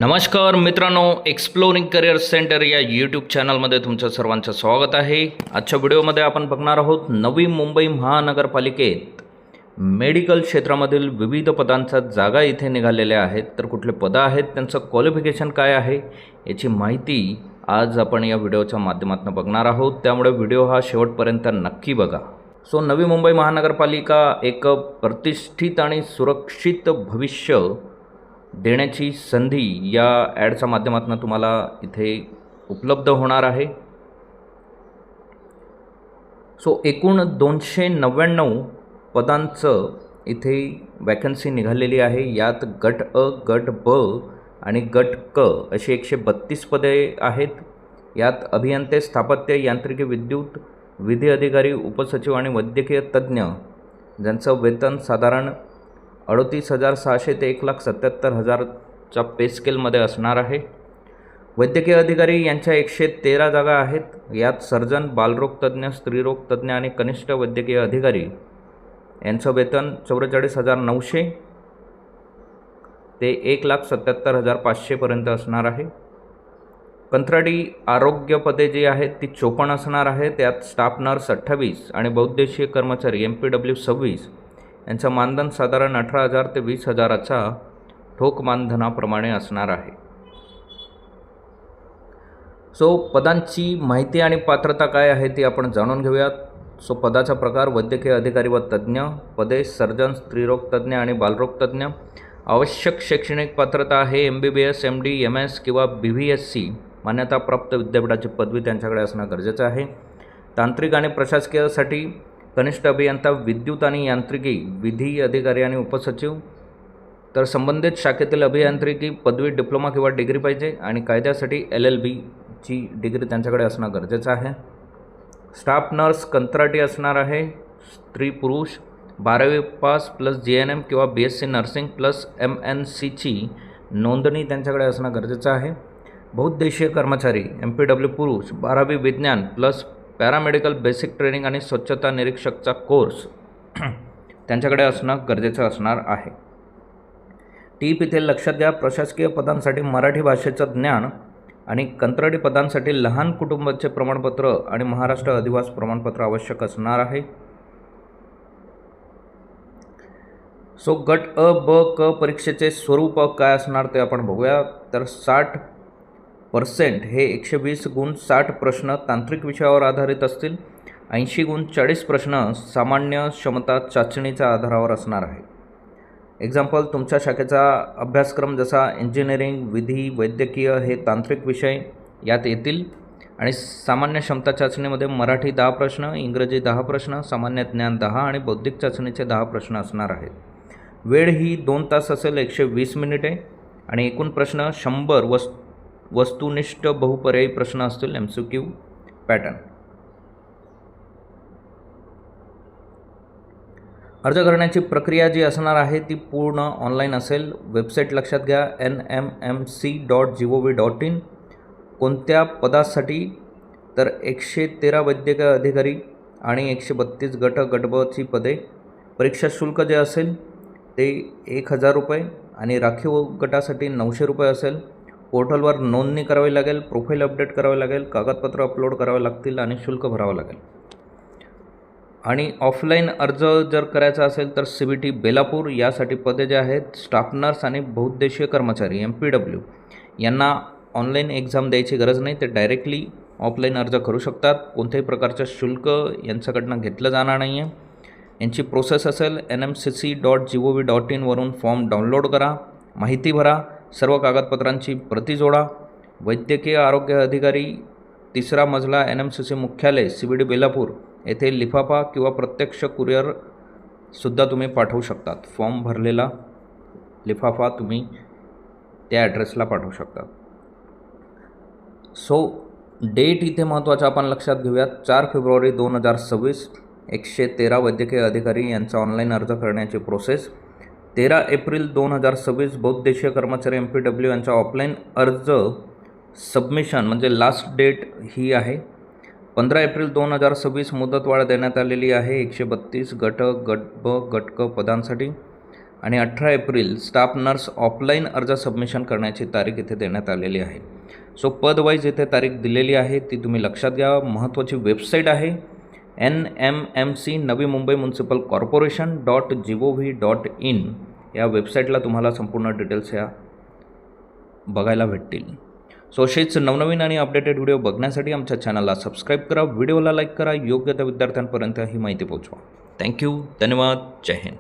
नमस्कार मित्रांनो, exploring career centre या यूट्यूब चॅनलमध्ये तुमचं सर्वांचं स्वागत आहे. आजच्या व्हिडिओमध्ये आपण बघणार आहोत नवी मुंबई महानगरपालिकेत मेडिकल क्षेत्रामधील विविध पदांच्या जागा इथे निघालेल्या आहेत. तर कुठले पदं आहेत, त्यांचं क्वालिफिकेशन काय आहे याची माहिती आज आपण या व्हिडिओच्या माध्यमातून बघणार आहोत. त्यामुळे व्हिडिओ हा शेवटपर्यंत नक्की बघा. नवी मुंबई महानगरपालिका एक प्रतिष्ठित आणि सुरक्षित भविष्य देण्याची संधी या ॲडच्या माध्यमातून तुम्हाला इथे उपलब्ध होणार आहे. एकूण 299 पदांचं इथे वॅकन्सी निघालेली आहे. यात गट अ, गट ब आणि गट क अशी 132 पदे आहेत. यात अभियंते, स्थापत्य, यांत्रिकी, विद्युत, विधी अधिकारी, उपसचिव आणि वैद्यकीय तज्ज्ञ ज्यांचं वेतन साधारण 38,600 ते 1,77,000च्या पे स्केलमध्ये असणार आहे. वैद्यकीय अधिकारी यांच्या 113 जागा आहेत. यात सर्जन, बालरोग तज्ज्ञ, स्त्रीरोग तज्ज्ञ आणि कनिष्ठ वैद्यकीय अधिकारी यांचं वेतन 44,900 ते 1,77,500पर्यंत असणार आहे. कंत्राटी आरोग्य पदे जी आहेत ती 54 असणार आहे. त्यात स्टाफ नर्स 28 आणि बहुउद्देशीय कर्मचारी MPW 26 यांचं मानधन साधारण 18,000 ते 20,000च्या ठोक मानधनाप्रमाणे असणार आहे. पदांची माहिती आणि पात्रता काय आहे ती आपण जाणून घेऊयात. पदाचा प्रकार वैद्यकीय अधिकारी व तज्ज्ञ, पदे सर्जन, स्त्रीरोग तज्ज्ञ आणि बालरोग तज्ज्ञ. आवश्यक शैक्षणिक पात्रता आहे MBBS, MD, MS किंवा BVSC मान्यताप्राप्त विद्यापीठाची पदवी त्यांच्याकडे असणं गरजेचं आहे. तांत्रिक आणि प्रशासकीयसाठी कनिष्ठ अभियंता, विद्युत आणि यांत्रिकी, विधी अधिकारी आणि उपसचिव. तर संबंधित शाखेतील अभियांत्रिकी पदवी, डिप्लोमा किंवा डिग्री पाहिजे आणि कायद्यासाठी LLBची डिग्री त्यांच्याकडे असणं गरजेचं आहे. स्टाफ नर्स कंत्राटी असणार आहे. स्त्री पुरुष 12वी पास प्लस GNM किंवा BSc नर्सिंग प्लस MNCची नोंदणी त्यांच्याकडे असणं गरजेचं आहे. बहुउद्देशीय कर्मचारी MPW पुरुष 12वी विज्ञान प्लस पॅरामेडिकल बेसिक ट्रेनिंग आणि स्वच्छता निरीक्षकचा कोर्स त्यांच्याकडे असणं गरजेचं असणार आहे. टीप इथे लक्षात घ्या, प्रशासकीय पदांसाठी मराठी भाषेचं ज्ञान आणि कंत्राटी पदांसाठी लहान कुटुंबाचे प्रमाणपत्र आणि महाराष्ट्र अधिवास प्रमाणपत्र आवश्यक असणार आहे. गट अ, ब, क परीक्षेचे स्वरूप काय असणार ते आपण बघूया. तर 60% हे 120 गुण 60 प्रश्न तांत्रिक विषयावर आधारित असतील. 80 गुण 40 प्रश्न सामान्य क्षमता चाचणीच्या आधारावर असणार आहे. एक्झाम्पल, तुमच्या शाखेचा अभ्यासक्रम जसा इंजिनिअरिंग, विधी, वैद्यकीय हे तांत्रिक विषय यात येतील आणि सामान्य क्षमता चाचणीमध्ये मराठी 10 प्रश्न, इंग्रजी 10 प्रश्न, सामान्य ज्ञान 10 आणि बौद्धिक चाचणीचे 10 प्रश्न असणार आहेत. वेळ ही 2 तास असेल, 120 मिनिटे आणि एकूण प्रश्न 100 वस्तुनिष्ठ बहुपर्यायी प्रश्न असतील MCQ पॅटर्न. अर्ज करण्याची प्रक्रिया जी असणार आहे ती पूर्ण ऑनलाईन असेल. वेबसाईट लक्षात घ्या, nmmc.gov.in. कोणत्या पदासाठी? तर 113 वैद्यकीय अधिकारी आणि 132 गट ब ची पदे. परीक्षा शुल्क जे असेल ते 1,000 रुपये आणि राखीव गटासाठी 900 रुपये असेल. पोर्टलवर नोंदणी करावी लागेल, प्रोफाईल अपडेट करावे लागेल, कागदपत्र अपलोड करावे लागतील आणि शुल्क भरावं लागेल. आणि ऑफलाईन अर्ज जर करायचा असेल तर CBT बेलापूर यासाठी पदे जे आहेत स्टाफ नर्स आणि बहुउद्देशीय कर्मचारी MPW यांना ऑनलाईन एक्झाम द्यायची गरज नाही. ते डायरेक्टली ऑफलाईन अर्ज करू शकतात. कोणत्याही प्रकारचं शुल्क यांच्याकडनं घेतलं जाणार नाही आहे. यांची प्रोसेस असेल nmcc.gov.in वरून फॉर्म डाउनलोड करा, माहिती भरा, सर्व कागदपत्रांची प्रती जोडा. वैद्यकीय आरोग्य अधिकारी 3रा मजला NMCC मुख्यालय CBD बेलापूर येथे लिफाफा किंवा प्रत्यक्ष कुरिअरसुद्धा तुम्ही पाठवू शकतात. फॉर्म भरलेला लिफाफा तुम्ही त्या ॲड्रेसला पाठवू शकतात. डेट इथे महत्त्वाचं आपण लक्षात घेऊयात. 4 फेब्रुवारी 2026 113 वैद्यकीय अधिकारी यांचा ऑनलाईन अर्ज करण्याची प्रोसेस. 13 एप्रिल 2026 बहुउद्देशीय कर्मचारी MPW यांचा ऑफलाईन अर्ज सबमिशन म्हणजे लास्ट डेट ही आहे. 15 एप्रिल 2026 मुदतवाढ देण्यात आलेली आहे 132 गट ब गट क पदांसाठी. आणि 18 एप्रिल स्टाफ नर्स ऑफलाईन अर्ज सबमिशन करण्याची तारीख इथे देण्यात आलेली आहे. सो पद वाईज इथे तारीख दिलेली आहे, ती तुम्ही लक्षात घ्या. महत्त्वाची वेबसाईट आहे NMMC नवी मुंबई म्युन्सिपल कॉर्पोरेशन.gov.in. या वेबसाईटला तुम्हाला संपूर्ण डिटेल्स ह्या बघायला भेटतील. सो असेच नवनवीन आणि अपडेटेड व्हिडिओ बघण्यासाठी आमच्या चॅनलला सबस्क्राईब करा, व्हिडिओला लाईक करा, योग्य त्या विद्यार्थ्यांपर्यंत ही माहिती पोहोचवा. थँक्यू, धन्यवाद, जय हिंद.